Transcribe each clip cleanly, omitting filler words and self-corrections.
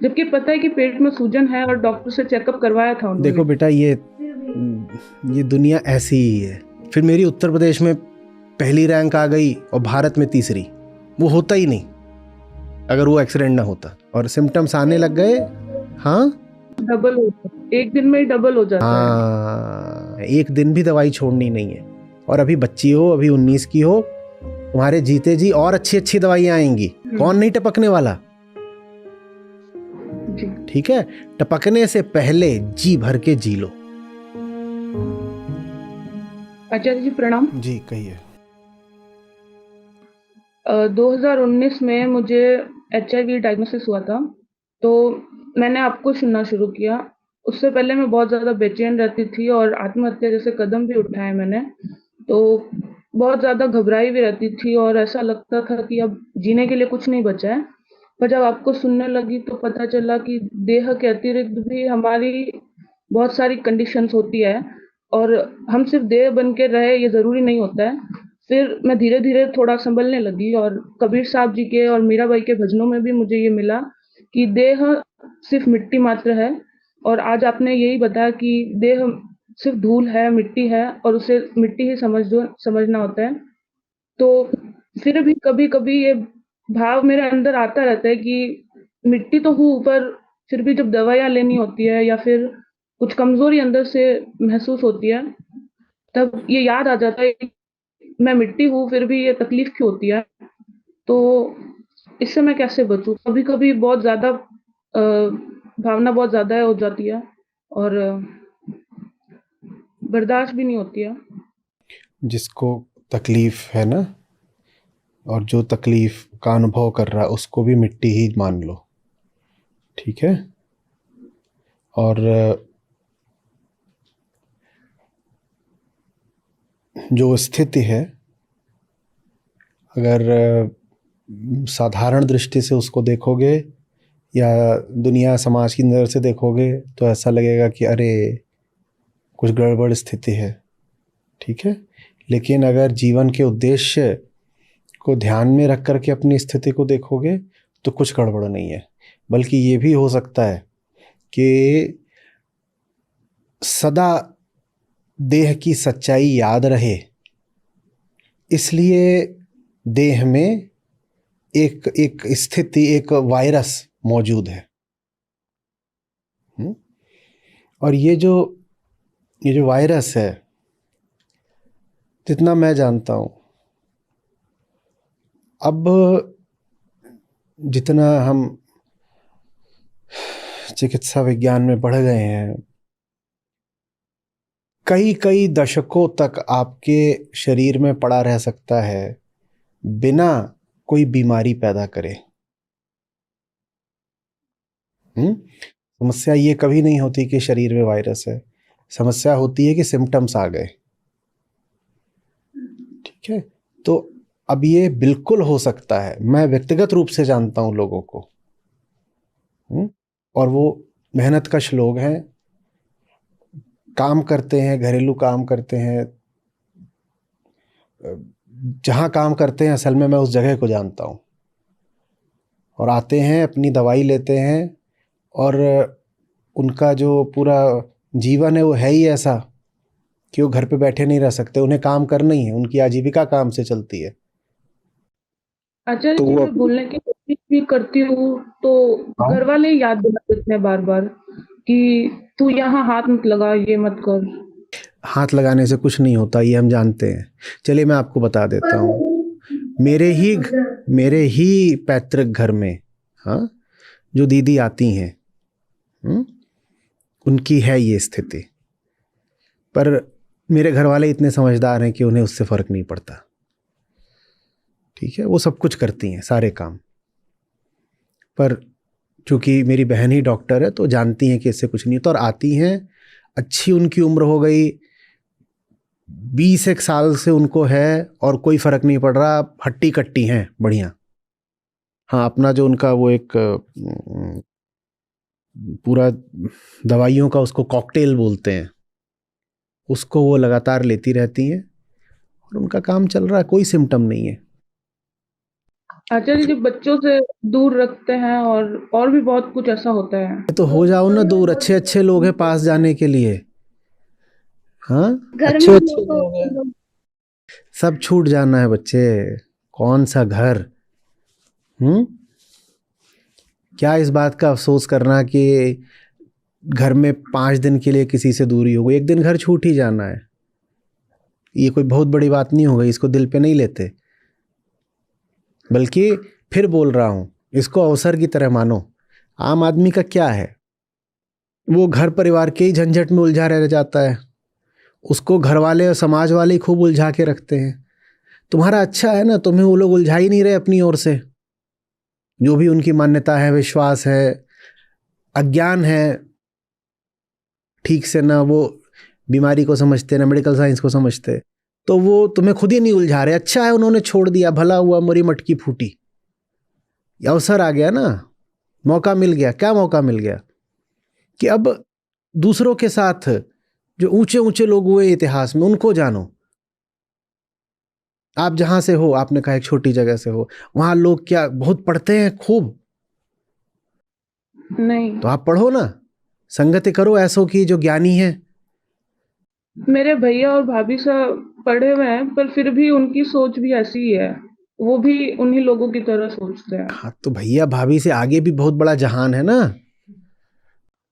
जबकि पता है कि पेट में सूजन है और डॉक्टर से चेकअप करवाया था उन्होंने। देखो बेटा, ये दुनिया ऐसी ही है। फिर मेरी उत्तर प्रदेश में पहली रैंक आ गई और भारत में तीसरी। वो होता ही नहीं अगर वो एक्सीडेंट ना होता। और सिम्टम्स आने लग गए। हाँ डबल हो जाता है, एक दिन में ही डबल हो जाता है। हाँ, एक दिन भी दवाई छोड़नी नहीं है। और अभी बच्ची हो, अभी 19 की हो, तुम्हारे जीते जी और अच्छी अच्छी दवाइयां आएंगी। कौन नहीं टपकने वाला? जी। ठीक है, टपकने से पहले जी भर के जी लो। आचार्य जी प्रणाम। जी कहिए। 2019 में मुझे HIV डायग्नोसिस हुआ था, तो मैंने आपको सुनना शुरू किया। उससे पहले मैं बहुत ज़्यादा बेचैन रहती थी और आत्महत्या जैसे कदम भी उठाए मैंने। तो बहुत ज़्यादा घबराई भी रहती थी और ऐसा लगता था कि अब जीने के लिए कुछ नहीं बचा है। पर जब आपको सुनने लगी तो पता चला कि देह के अतिरिक्त भी हमारी बहुत सारी कंडीशंस होती है और हम सिर्फ देह बन के रहे ये ज़रूरी नहीं होता है। फिर मैं धीरे-धीरे थोड़ा सँभलने लगी और कबीर साहब जी के और मीराबाई के भजनों में भी मुझे ये मिला कि देह सिर्फ़ मिट्टी मात्र है। और आज आपने यही बताया कि देह सिर्फ़ धूल है, मिट्टी है और उसे मिट्टी ही समझना होता है। तो फिर भी कभी-कभी ये भाव मेरे अंदर आता रहता है कि मिट्टी तो हूँ, पर फिर भी जब दवाइयाँ लेनी होती है या फिर कुछ कमज़ोरी अंदर से महसूस होती है, तब ये याद आ जाता है कि मैं मिट्टी हूँ, फिर भी ये तकलीफ़ क्यों होती है? तो इससे मैं कैसे बचूँ? कभी-कभी बहुत ज़्यादा भावना बहुत ज़्यादा हो जाती है और बर्दाश्त भी नहीं होती है। जिसको तकलीफ है ना, और जो तकलीफ का अनुभव कर रहा है, उसको भी मिट्टी ही मान लो। ठीक है। और जो स्थिति है, अगर साधारण दृष्टि से उसको देखोगे या दुनिया समाज की नज़र से देखोगे तो ऐसा लगेगा कि अरे कुछ गड़बड़ स्थिति है। ठीक है। लेकिन अगर जीवन के उद्देश्य को ध्यान में रख करके अपनी स्थिति को देखोगे तो कुछ गड़बड़ नहीं है। बल्कि ये भी हो सकता है कि सदा देह की सच्चाई याद रहे, इसलिए देह में एक एक स्थिति, एक वायरस मौजूद है। और ये जो वायरस है, जितना मैं जानता हूँ, अब जितना हम चिकित्सा विज्ञान में बढ़ गए हैं, कई कई दशकों तक आपके शरीर में पड़ा रह सकता है बिना कोई बीमारी पैदा करे। समस्या ये कभी नहीं होती कि शरीर में वायरस है। समस्या होती है कि सिम्टम्स आ गए। ठीक है। तो अब ये बिल्कुल हो सकता है, मैं व्यक्तिगत रूप से जानता हूं लोगों को। और वो मेहनतकश लोग हैं, काम करते हैं, घरेलू काम करते हैं। जहाँ काम करते हैं असल में मैं उस जगह को जानता हूँ। और आते हैं, अपनी दवाई लेते हैं, और उनका जो पूरा जीवन है वो है ही ऐसा कि वो घर पे बैठे नहीं रह सकते। उन्हें काम करना ही है, उनकी आजीविका काम से चलती है। आचार्य तो जी वो मैं बोलने की कोशिश भी करती हूँ तो हाँ, घर वाले याद दिला देते हैं बार-बार कि तू यहाँ हाथ मत लगा, ये मत कर। हाथ लगाने से कुछ नहीं होता, ये हम जानते हैं। चलिए मैं आपको बता देता हूँ। मेरे ही पैतृक घर में, हाँ, जो दीदी आती हैं, उनकी है ये स्थिति। पर मेरे घर वाले इतने समझदार हैं कि उन्हें उससे फ़र्क नहीं पड़ता। ठीक है, वो सब कुछ करती हैं, सारे काम। पर चूंकि मेरी बहन ही डॉक्टर है तो जानती हैं कि इससे कुछ नहीं होता, और आती हैं। अच्छी उनकी उम्र हो गई, 20 एक साल से उनको है और कोई फ़र्क नहीं पड़ रहा। हट्टी कट्टी हैं, बढ़िया। हाँ, अपना जो उनका वो एक पूरा दवाइयों का उसको कॉकटेल बोलते हैं, उसको वो लगातार लेती रहती हैं और उनका काम चल रहा है, कोई सिम्टम नहीं है। आचार्य जी बच्चों से दूर रखते हैं, और भी बहुत कुछ ऐसा होता है। तो हो जाओ ना दूर, अच्छे अच्छे लोग हैं पास जाने के लिए। हाँ, घर में अच्छे भी अच्छे तो लोग हैं। सब छूट जाना है बच्चे, कौन सा घर। हम्म। क्या इस बात का अफसोस करना कि घर में 5 दिन के लिए किसी से दूरी हो गई, एक दिन घर छूट ही जाना है। ये कोई बहुत बड़ी बात नहीं हो गई, इसको दिल पे नहीं लेते। बल्कि फिर बोल रहा हूँ, इसको अवसर की तरह मानो। आम आदमी का क्या है, वो घर परिवार के ही झंझट में उलझा रह जाता है, उसको घर वाले और समाज वाले ही खूब उलझा के रखते हैं। तुम्हारा अच्छा है ना, तुम्हें वो लोग उलझा ही नहीं रहे अपनी ओर से। जो भी उनकी मान्यता है, विश्वास है, अज्ञान है, ठीक से ना वो बीमारी को समझते ना मेडिकल साइंस को समझते, तो वो तुम्हें खुद ही नहीं उलझा रहे। अच्छा है उन्होंने छोड़ दिया, भला हुआ, मोरी मटकी फूटी। अवसर आ गया ना, मौका मिल गया। क्या मौका मिल गया कि अब दूसरों के साथ जो ऊंचे ऊंचे लोग हुए इतिहास में, उनको जानो। आप जहां से हो, आपने कहा एक छोटी जगह से हो, वहां लोग क्या बहुत पढ़ते हैं खूब? नहीं। तो आप पढ़ो ना, संगति करो ऐसों की जो ज्ञानी है। मेरे भैया और भाभी सब पढ़े हुए हैं, पर फिर भी उनकी सोच भी ऐसी ही है। वो भी उन्हीं लोगों की तरह सोचते हैं। हाँ, तो भैया भाभी से आगे भी बहुत बड़ा जहान है ना।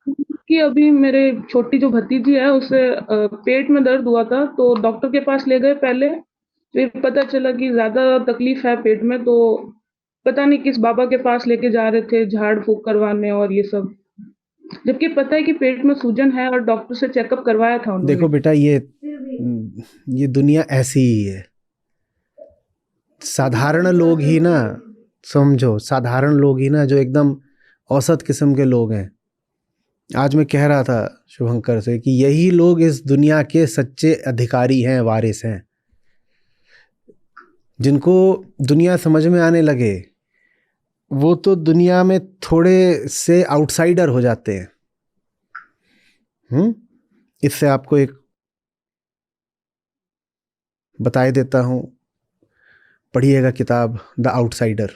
कि अभी मेरे छोटी जो भतीजी है, उसे पेट में दर्द हुआ था, तो डॉक्टर के पास ले गए पहले। फिर पता चला कि ज्यादा तकलीफ है पेट में, तो पता नहीं किस बाबा के पास लेके जा रहे थे झाड़ फूक करवाने और ये सब। जबकि पता है कि पेट में सूजन है, और डॉक्टर से चेकअप करवाया था देखो उन्होंने। बेटा, ये दुनिया ऐसी ही है। साधारण लोग ही ना, समझो, साधारण लोग ही ना जो एकदम औसत किस्म के लोग हैं। आज मैं कह रहा था शुभंकर से कि यही लोग इस दुनिया के सच्चे अधिकारी हैं, वारिस हैं। जिनको दुनिया समझ में आने लगे, वो तो दुनिया में थोड़े से आउटसाइडर हो जाते हैं। इससे आपको एक बताए देता हूँ, पढ़िएगा किताब द आउटसाइडर।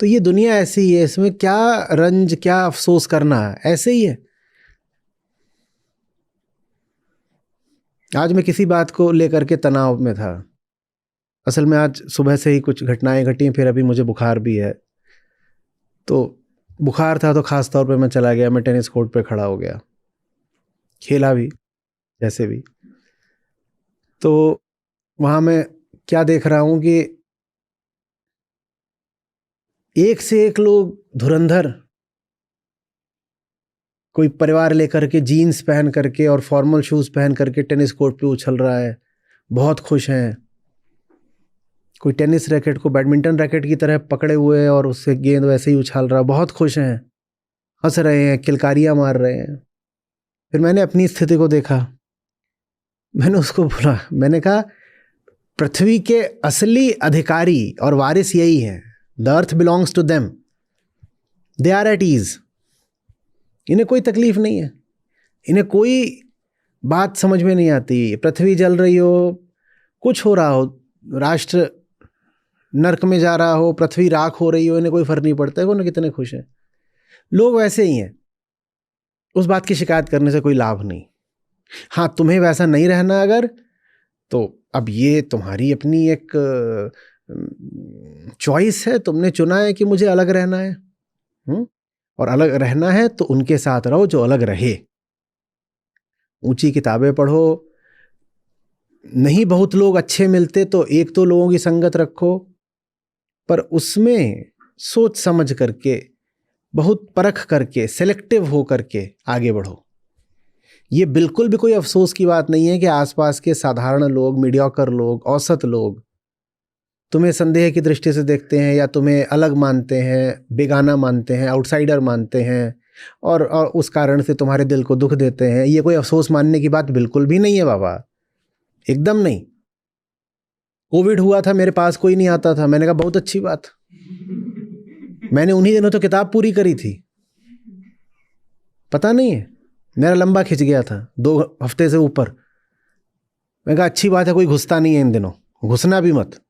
तो ये दुनिया ऐसी ही है, इसमें क्या रंज, क्या अफसोस करना है, ऐसे ही है। आज मैं किसी बात को लेकर के तनाव में था। असल में आज सुबह से ही कुछ घटनाएं घटी, फिर अभी मुझे बुखार भी है। तो बुखार था तो खास तौर पे मैं चला गया, मैं टेनिस कोर्ट पे खड़ा हो गया, खेला भी जैसे भी। तो वहाँ मैं क्या देख रहा हूँ कि एक से एक लोग धुरंधर, कोई परिवार लेकर के जीन्स पहन करके और फॉर्मल शूज पहन करके टेनिस कोर्ट पे उछल रहा है, बहुत खुश हैं। कोई टेनिस रैकेट को बैडमिंटन रैकेट की तरह पकड़े हुए है और उससे गेंद वैसे ही उछाल रहा, बहुत खुश हैं, हंस रहे हैं, किलकारियां मार रहे हैं। फिर मैंने अपनी स्थिति को देखा। मैंने उसको बोला, मैंने कहा पृथ्वी के असली अधिकारी और वारिस यही हैं। The earth belongs to them, they are at ease. इन्हें कोई तकलीफ नहीं है, इन्हें कोई बात समझ में नहीं आती। पृथ्वी जल रही हो, कुछ हो रहा हो, राष्ट्र नरक में जा रहा हो, पृथ्वी राख हो रही हो, इन्हें कोई फर्क नहीं पड़ता है। उन्हें कितने खुश हैं। लोग वैसे ही हैं, उस बात की शिकायत करने से कोई लाभ नहीं। हाँ, तुम्हें वैसा नहीं रहना अगर, तो अब ये तुम्हारी अपनी एक चॉइस है, तुमने चुना है कि मुझे अलग रहना है। और अलग रहना है तो उनके साथ रहो जो अलग रहे। ऊंची किताबें पढ़ो, नहीं बहुत लोग अच्छे मिलते तो एक दो लोगों की संगत रखो, पर उसमें सोच समझ करके, बहुत परख करके, सेलेक्टिव हो करके आगे बढ़ो। ये बिल्कुल भी कोई अफसोस की बात नहीं है कि आसपास के साधारण लोग, मीडियोकर लोग, औसत लोग तुम्हें संदेह की दृष्टि से देखते हैं, या तुम्हें अलग मानते हैं, बेगाना मानते हैं, आउटसाइडर मानते हैं, और उस कारण से तुम्हारे दिल को दुख देते हैं। ये कोई अफसोस मानने की बात बिल्कुल भी नहीं है बाबा, एकदम नहीं। कोविड हुआ था, मेरे पास कोई नहीं आता था, मैंने कहा बहुत अच्छी बात, मैंने उन्हीं दिनों तो किताब पूरी करी थी। पता नहीं है, मेरा लंबा खिंच गया था 2 हफ्ते से ऊपर। मैं कहा अच्छी बात है, कोई घुसता नहीं है इन दिनों, घुसना भी मत।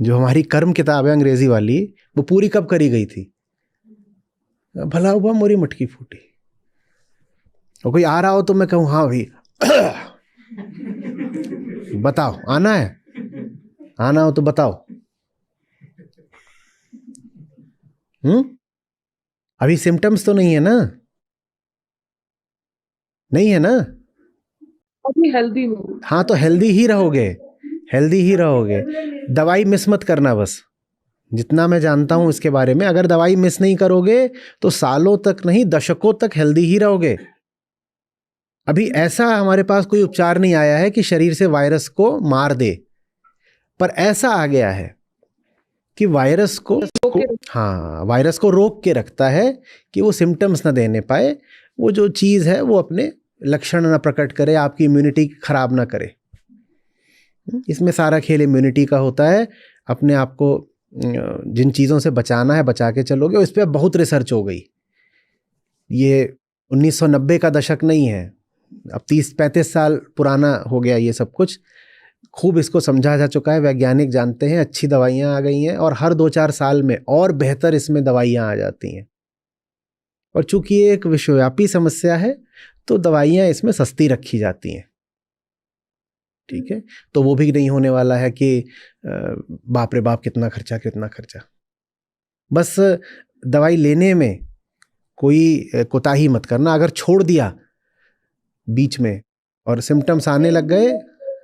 जो हमारी कर्म किताब है अंग्रेजी वाली, वो पूरी कब करी गई थी? भला हुआ मोरी मटकी फूटी। और कोई आ रहा हो तो मैं कहूँ हाँ भाई बताओ, आना है, आना हो तो बताओ। अभी सिम्टम्स तो नहीं है ना? नहीं है ना? अभी हेल्दी हूँ। हाँ तो हेल्दी ही रहोगे, हेल्दी ही रहोगे। दवाई मिस मत करना बस। जितना मैं जानता हूँ इसके बारे में, अगर दवाई मिस नहीं करोगे तो सालों तक नहीं, दशकों तक हेल्दी ही रहोगे। अभी ऐसा हमारे पास कोई उपचार नहीं आया है कि शरीर से वायरस को मार दे, पर ऐसा आ गया है कि वायरस को हाँ, वायरस को रोक के रखता है कि वो सिम्टम्स ना देने पाए, वो जो चीज़ है वो अपने लक्षण ना प्रकट करे, आपकी इम्यूनिटी खराब ना करे। इसमें सारा खेल इम्यूनिटी का होता है। अपने आप को जिन चीज़ों से बचाना है बचा के चलोगे। और इस पर बहुत रिसर्च हो गई। ये 1990 का दशक नहीं है, अब 30-35 साल पुराना हो गया ये सब कुछ। खूब इसको समझा जा चुका है, वैज्ञानिक जानते हैं, अच्छी दवाइयाँ आ गई हैं और हर 2-4 साल में और बेहतर इसमें दवाइयाँ आ जाती हैं। और चूंकि ये एक विश्वव्यापी समस्या है तो दवाइयाँ इसमें सस्ती रखी जाती हैं। ठीक है, तो वो भी नहीं होने वाला है कि बाप रे बाप कितना खर्चा कितना खर्चा। बस दवाई लेने में कोई कोताही मत करना। अगर छोड़ दिया बीच में और सिम्टम्स आने लग गए,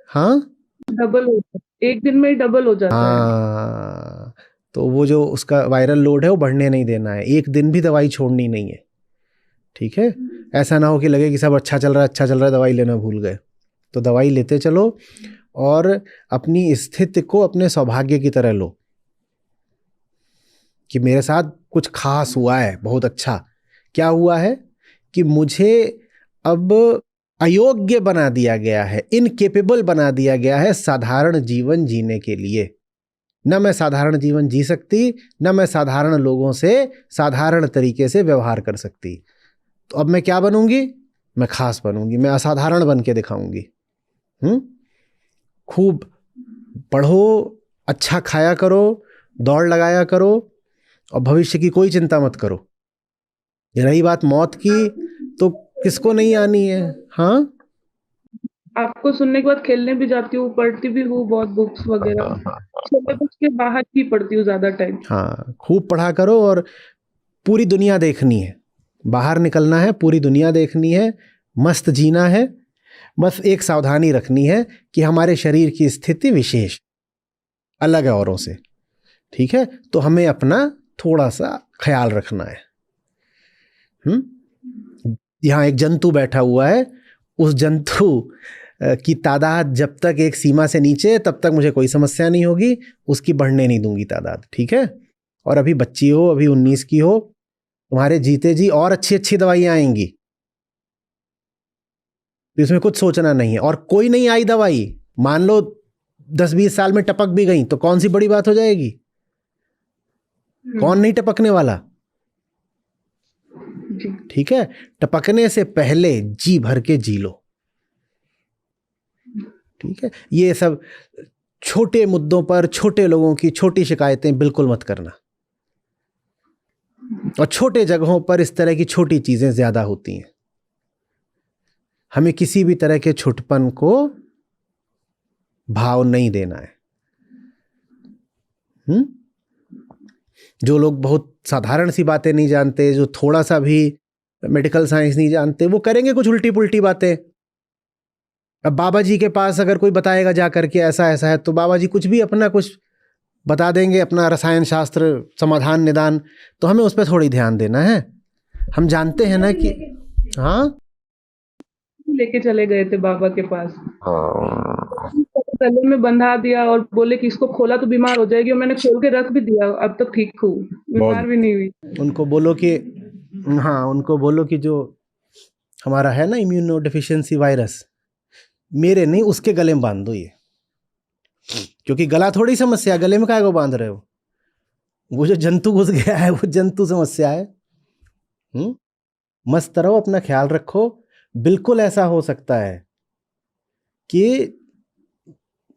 हाँ डबल हो जाता है, एक दिन में ही डबल हो जाता है। हाँ, तो वो जो उसका वायरल लोड है वो बढ़ने नहीं देना है। एक दिन भी दवाई छोड़नी नहीं है। ठीक है, ऐसा ना हो कि लगे कि सब अच्छा चल रहा है, अच्छा चल रहा है, दवाई लेना भूल गए। तो दवाई लेते चलो और अपनी स्थिति को अपने सौभाग्य की तरह लो कि मेरे साथ कुछ खास हुआ है, बहुत अच्छा। क्या हुआ है कि मुझे अब अयोग्य बना दिया गया है, इनकेपेबल बना दिया गया है साधारण जीवन जीने के लिए। न मैं साधारण जीवन जी सकती, न मैं साधारण लोगों से साधारण तरीके से व्यवहार कर सकती। तो अब मैं क्या बनूंगी? मैं खास बनूंगी, मैं असाधारण बन के दिखाऊंगी। खूब पढ़ो, अच्छा खाया करो, दौड़ लगाया करो और भविष्य की कोई चिंता मत करो। रही बात मौत की, तो किसको नहीं आनी है? हाँ, आपको सुनने के बाद खेलने भी जाती हूँ, पढ़ती भी हूँ बहुत बुक्स वगैरह। सिलेबस के बाहर ही पढ़ती हूँ ज्यादा टाइम। हाँ, खूब पढ़ा करो और पूरी दुनिया देखनी है, बाहर निकलना है, पूरी दुनिया देखनी है, मस्त जीना है। बस एक सावधानी रखनी है कि हमारे शरीर की स्थिति विशेष अलग है औरों से। ठीक है, तो हमें अपना थोड़ा सा ख्याल रखना है। यहाँ एक जंतु बैठा हुआ है, उस जंतु की तादाद जब तक एक सीमा से नीचे तब तक मुझे कोई समस्या नहीं होगी, उसकी बढ़ने नहीं दूंगी तादाद। ठीक है, और अभी बच्ची हो, अभी 19 की हो, तुम्हारे जीते जी और अच्छी अच्छी दवाइयाँ आएंगी, तो इसमें कुछ सोचना नहीं है। और कोई नहीं आई दवाई, मान लो 10-20 साल में टपक भी गई तो कौन सी बड़ी बात हो जाएगी? कौन नहीं टपकने वाला? ठीक है, टपकने से पहले जी भर के जी लो। ठीक है, ये सब छोटे मुद्दों पर छोटे लोगों की छोटी शिकायतें बिल्कुल मत करना। और छोटे जगहों पर इस तरह की छोटी चीजें ज्यादा होती हैं। हमें किसी भी तरह के छोटपन को भाव नहीं देना है। जो लोग बहुत साधारण सी बातें नहीं जानते, जो थोड़ा सा भी मेडिकल साइंस नहीं जानते, वो करेंगे कुछ उल्टी पुल्टी बातें। अब बाबा जी के पास अगर कोई बताएगा जा करके ऐसा ऐसा है, तो बाबा जी कुछ भी अपना कुछ बता देंगे, अपना रसायन शास्त्र समाधान निदान, तो हमें उस पर थोड़ी ध्यान देना है। हम जानते हैं ना कि हाँ, लेके चले गए थे बाबा के पास, गले में बंधा दिया और बोले कि इसको खोला तो बीमार हो जाएगी, और मैंने खोल के रख भी दिया, अब तक ठीक हूँ, बीमार भी नहीं हुई। उनको बोलो कि हाँ, उनको बोलो कि जो हमारा है ना इम्यूनो डिफिशियंसी वायरस, मेरे नहीं उसके गले में बांध दो ये, क्योंकि गला थोड़ी समस्या, गले में काहे को बांध रहे हो? वो जो जंतु घुस गया है वो जंतु समस्या है। मस्त रहो, अपना ख्याल रखो। बिल्कुल ऐसा हो सकता है कि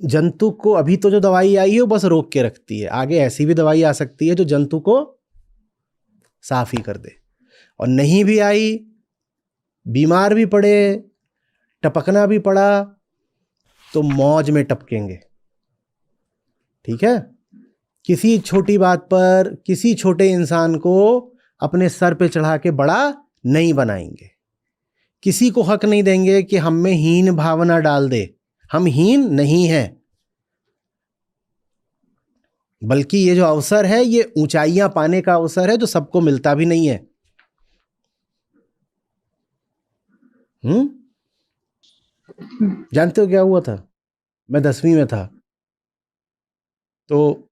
जंतु को अभी तो जो दवाई आई है वो बस रोक के रखती है, आगे ऐसी भी दवाई आ सकती है जो जंतु को साफ ही कर दे। और नहीं भी आई, बीमार भी पड़े, टपकना भी पड़ा, तो मौज में टपकेंगे। ठीक है, किसी छोटी बात पर किसी छोटे इंसान को अपने सर पे चढ़ा के बड़ा नहीं बनाएंगे। किसी को हक नहीं देंगे कि हम में हीन भावना डाल दे। हम हीन नहीं हैं, बल्कि ये जो अवसर है ये ऊंचाइयां पाने का अवसर है जो सबको मिलता भी नहीं है। जानते हो क्या हुआ था? मैं 10वीं में था, तो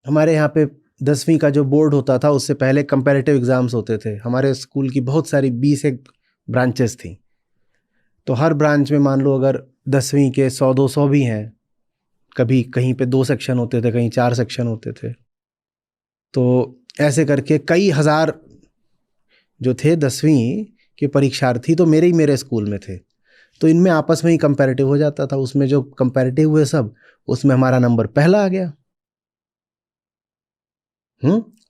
हमारे यहाँ पे 10वीं का जो बोर्ड होता था उससे पहले कंपैरेटिव एग्जाम्स होते थे। हमारे स्कूल की बहुत सारी 20 एक ब्रांचेस थी, तो हर ब्रांच में मान लो अगर 10वीं के 100-200 भी हैं, कभी कहीं पे 2 सेक्शन होते थे, कहीं 4 सेक्शन होते थे, तो ऐसे करके कई हजार जो थे 10वीं के परीक्षार्थी तो मेरे स्कूल में थे। तो इनमें आपस में ही कंपैरेटिव हो जाता था। उसमें जो कंपैरेटिव हुए सब, उसमें हमारा नंबर पहला आ गया।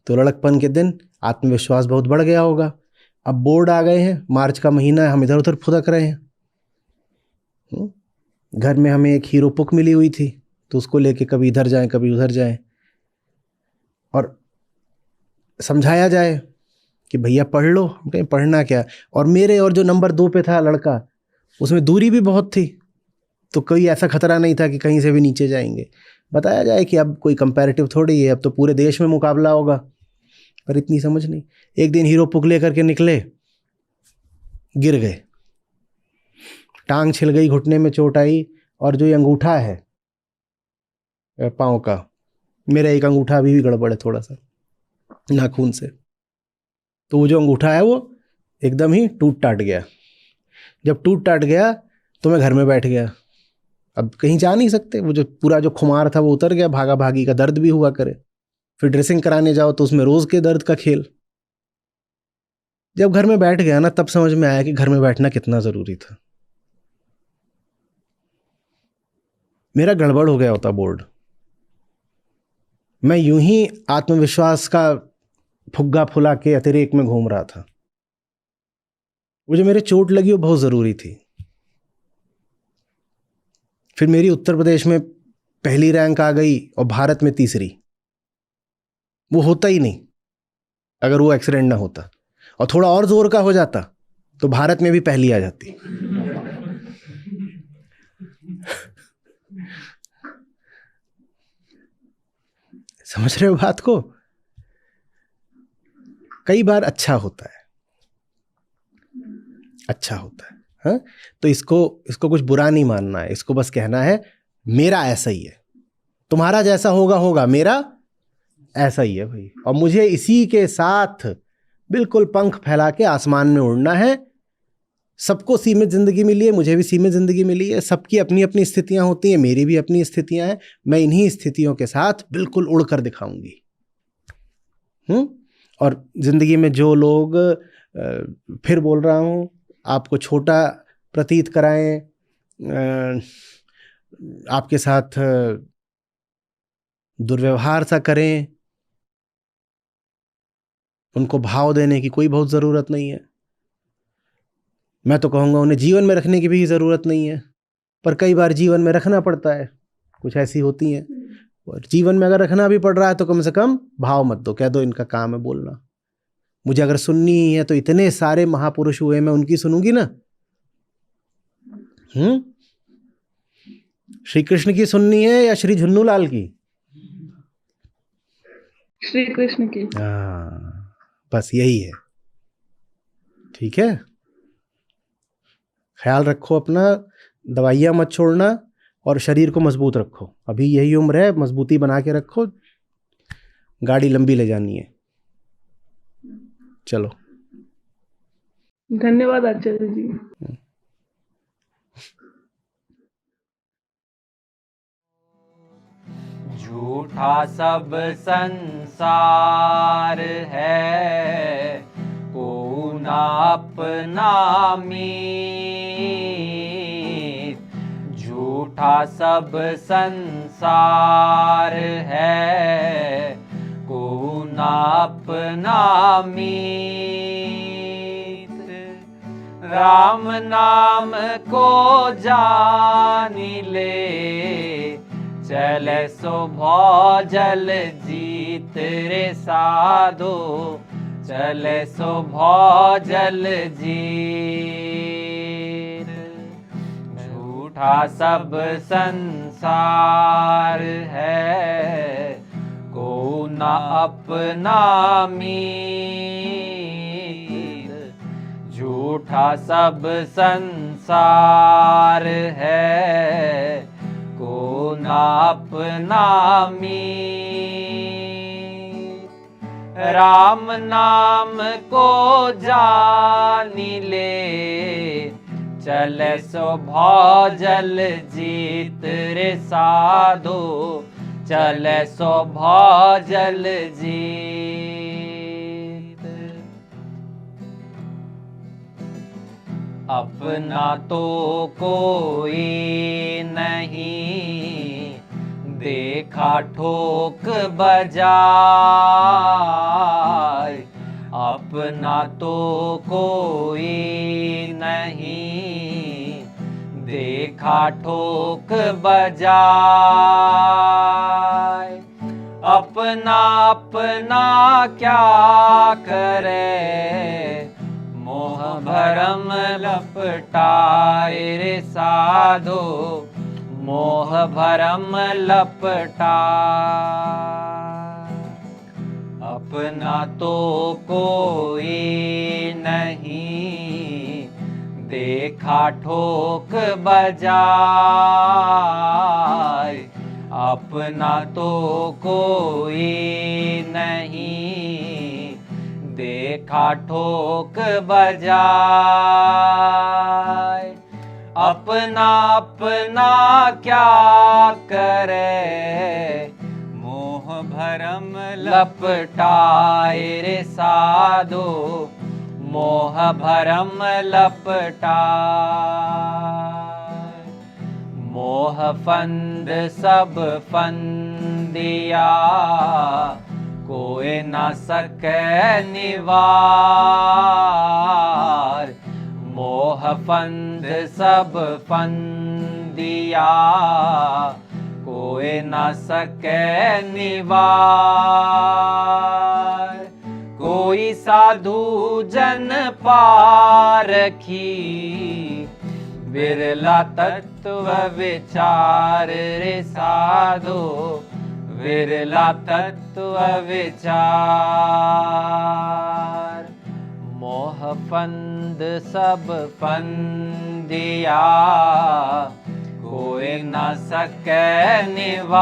तो लड़कपन के दिन आत्मविश्वास बहुत बढ़ गया होगा। अब बोर्ड आ गए हैं, मार्च का महीना है, हम इधर उधर फुदक रहे हैं। घर में हमें एक हीरो बुक मिली हुई थी, तो उसको लेके कभी इधर जाएं कभी उधर जाएं, और समझाया जाए कि भैया पढ़ लो। हम कहें पढ़ना क्या। और मेरे और जो नंबर 2 पे था लड़का, उसमें दूरी भी बहुत थी, तो कोई ऐसा खतरा नहीं था कि कहीं से भी नीचे जाएंगे। बताया जाए कि अब कोई कंपैरेटिव थोड़ी है, अब तो पूरे देश में मुकाबला होगा, पर इतनी समझ नहीं। एक दिन हीरो पुक लेकर के निकले, गिर गए, टांग छिल गई, घुटने में चोट आई, और जो ये अंगूठा है पाँव का, मेरा एक अंगूठा अभी भी गड़बड़ है थोड़ा सा नाखून से, तो वो जो अंगूठा है वो एकदम ही टूट टाट गया। जब टूट टाट गया तो मैं घर में बैठ गया, अब कहीं जा नहीं सकते। वो जो पूरा जो खुमार था वो उतर गया, भागा भागी का दर्द भी हुआ करे, फिर ड्रेसिंग कराने जाओ तो उसमें रोज के दर्द का खेल। जब घर में बैठ गया ना, तब समझ में आया कि घर में बैठना कितना जरूरी था। मेरा गड़बड़ हो गया होता बोर्ड, मैं यूं ही आत्मविश्वास का फुग्गा फुला के अतिरेक में घूम रहा था। वो जो मेरे चोट लगी वो बहुत जरूरी थी। फिर मेरी उत्तर प्रदेश में पहली रैंक आ गई और भारत में तीसरी। वो होता ही नहीं अगर वो एक्सीडेंट ना होता, और थोड़ा और जोर का हो जाता तो भारत में भी पहली आ जाती। समझ रहे हो बात को? कई बार अच्छा होता है, अच्छा होता है। हाँ, तो इसको कुछ बुरा नहीं मानना है, इसको बस कहना है मेरा ऐसा ही है, तुम्हारा जैसा होगा होगा, मेरा ऐसा ही है भाई। और मुझे इसी के साथ बिल्कुल पंख फैला के आसमान में उड़ना है। सबको सीमित जिंदगी मिली है, मुझे भी सीमित जिंदगी मिली है, सबकी अपनी अपनी स्थितियां होती हैं, मेरी भी अपनी स्थितियां हैं। मैं इन्हीं स्थितियों के साथ बिल्कुल उड़कर दिखाऊंगी। और जिंदगी में जो लोग, फिर बोल रहा हूं, आपको छोटा प्रतीत कराएं, आपके साथ दुर्व्यवहार सा करें, उनको भाव देने की कोई बहुत ज़रूरत नहीं है। मैं तो कहूँगा उन्हें जीवन में रखने की भी ज़रूरत नहीं है, पर कई बार जीवन में रखना पड़ता है, कुछ ऐसी होती हैं। और जीवन में अगर रखना भी पड़ रहा है तो कम से कम भाव मत दो, कह दो इनका काम है बोलना। मुझे अगर सुननी ही है तो इतने सारे महापुरुष हुए, मैं उनकी सुनूंगी ना। श्री कृष्ण की सुननी है या श्री झुन्नूलाल की? श्री कृष्ण की। बस यही है। ठीक है, ख्याल रखो अपना, दवाइयाँ मत छोड़ना, और शरीर को मजबूत रखो। अभी यही उम्र है, मजबूती बना के रखो, गाड़ी लंबी ले जानी है। चलो, धन्यवाद आचार्य जी। झूठा सब संसार है, को ना अपना मीत। झूठा सब संसार है, को ना अपना मीत। राम नाम को जानी ले, चले सो भौजल जीत रे साधो, चले सो भौजल जीत। झूठा सब संसार है, को ना अपना मीत। झूठा सब संसार है, को ना अपना मीत। राम नाम को जानी ले, चले सो भौजल जीत रे साधो, चले सो भौजल जीत। अपना तो कोई नहीं, देखा ठोक बजाय। अपना तो कोई नहीं, देखा ठोक बजाय। अपना अपना क्या करे, मोह भरम लपटाए रे साधो, मोह भरम लपटाए। अपना तो कोई नहीं, देखा ठोक बजाय। अपना तो कोई नहीं, देखा ठोक बजाय। अपना अपना क्या करे, मोह भरम लपटाए रे साधो, मोह भरम लपटाए। मोह फंद सब फंदिया, कोई न सके निवार। मोह फंद सब फंदिया, कोई न सके निवार। कोई साधु जन पारखी, विरला तत्व विचार रे साधो, विरला तत्व विचार। मोह फंद सब फंदिया, कोई न सके निवार।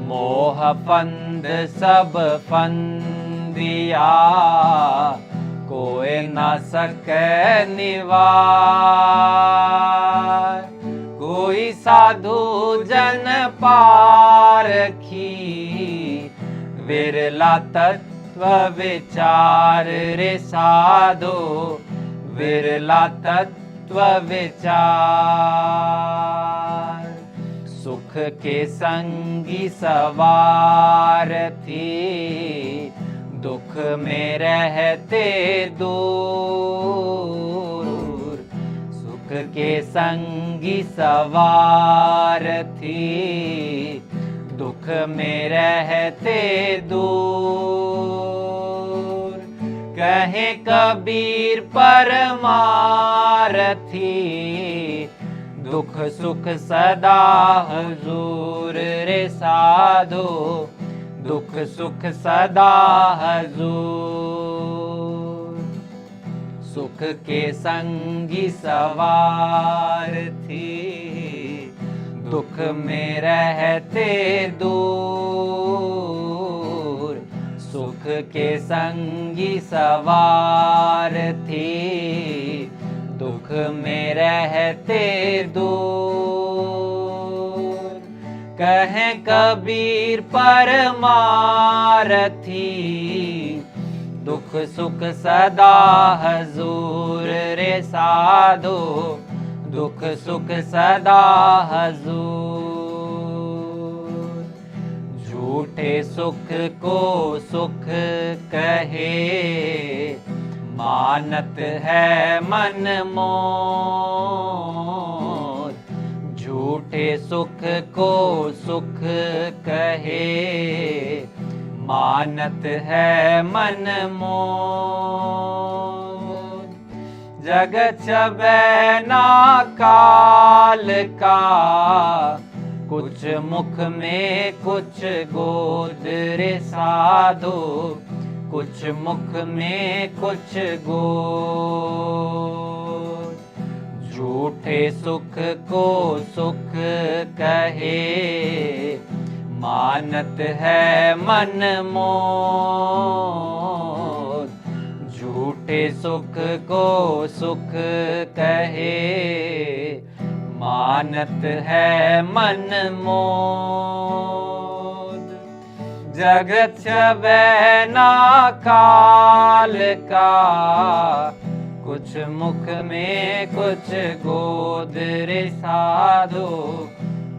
मोह फंद सब फंदिया, कोई न सके निवार। कोई साधु जन पारखी, विरला तत्व विचार रे साधो, विरला तत्व विचार। सुख के संगी सवार थी, दुख में रहते दूर। सुख के संगी सवार थी, दुख में रहते दूर। कहे कबीर परमारथी, दुख सुख सदा हजूर रे साधो, दुख सुख सदा हजूर। सुख के संगी सवार थी, दुख में रहते दूर। सुख के संगी सवार थी, दुख में रहते दूर। कहे कबीर परमारथी, दुख सुख सदा हजूर रे साधो, दुख सुख सदा हजूर। झूठे सुख को सुख कहे, मानत है मन मोर। झूठे सुख को सुख कहे, मानत है मन मोर। जग छबे ना काल का, कुछ मुख में कुछ गोद रे साधो। कुछ मुख में कुछ गोद। झूठे सुख को सुख कहे, मानत है मन मोर। झूठे सुख को सुख कहे, मानत है मन मोर। जगत छबे ना काल का, कुछ मुख में कुछ गोद रे साधो।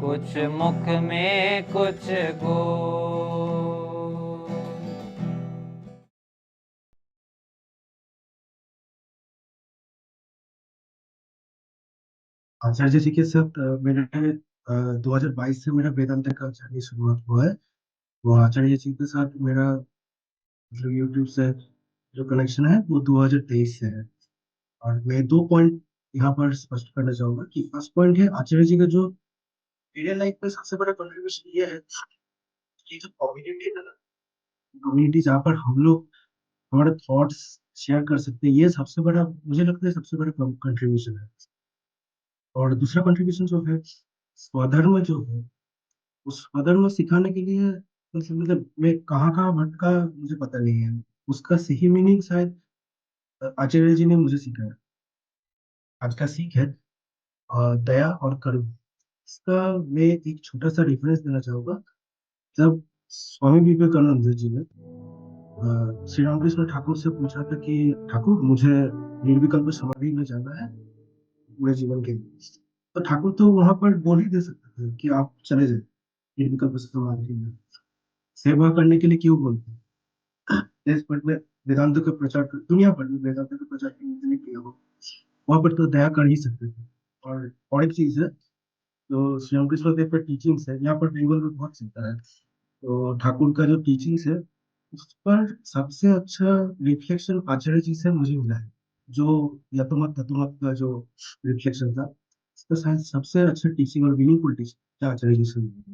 कुछ मुख में कुछ गोद। आचार्य जी के साथ मैंने 2022 से मेरा वेदांत का जर्नी शुरुआत हुआ है। वो आचार्य जी के साथ मेरा मतलब यूट्यूब से जो कनेक्शन है वो 2023 से है। और मैं 2 पॉइंट यहाँ पर स्पष्ट करना चाहूंगा कि फर्स्ट पॉइंट है आचार्य जी का जो मेरे लाइफ में सबसे बड़ा कंट्रीब्यूशन ये है कि जो कम्युनिटी है ना, कम्युनिटी जहाँ पर हम लोग हमारे थॉट्स शेयर कर सकते हैं, ये सबसे बड़ा मुझे लगता है सबसे बड़ा कंट्रीब्यूशन है। और दूसरा कंट्रीब्यूशन जो है स्वधर्म जो है, उस स्वधर्म सिखाने के लिए मतलब मैं कहाँ कहाँ भटका मुझे पता नहीं है। उसका सही मीनिंग शायद आचार्य जी ने मुझे सिखाया। आज का सीख है दया और करुणा। इसका मैं एक छोटा सा रेफरेंस देना चाहूंगा। जब स्वामी विवेकानंद जी ने श्री रामकृष्ण ठाकुर से पूछा था कि ठाकुर मुझे निर्विकल्प समाधि में जाना है पूरे जीवन के लिए, तो ठाकुर तो वहां पर बोल ही दे सकते थे कि आप चले जाए निर्विकल्प समाधि में। सेवा करने के लिए क्यों बोलते हैं? देश भर में वेदांत का प्रचार दुनिया भर में वेदांत का प्रचार करने के लिए किया हो, वहां पर तो दया कर ही सकते थे। और एक चीज है जो श्री रामकृष्ण देव का टीचिंग्स है, यहाँ पर बेंगल में बहुत चलता है। तो ठाकुर का जो टीचिंग्स है उस पर सबसे अच्छा रिफ्लेक्शन आचार्य जी से मुझे मिला है। जो यतोमत ततोमत का जो रिफ्लेक्शन था, उसका शायद सबसे अच्छा टीचिंग और मीनिंगफुल टीचिंग आचार्य जी से मिला।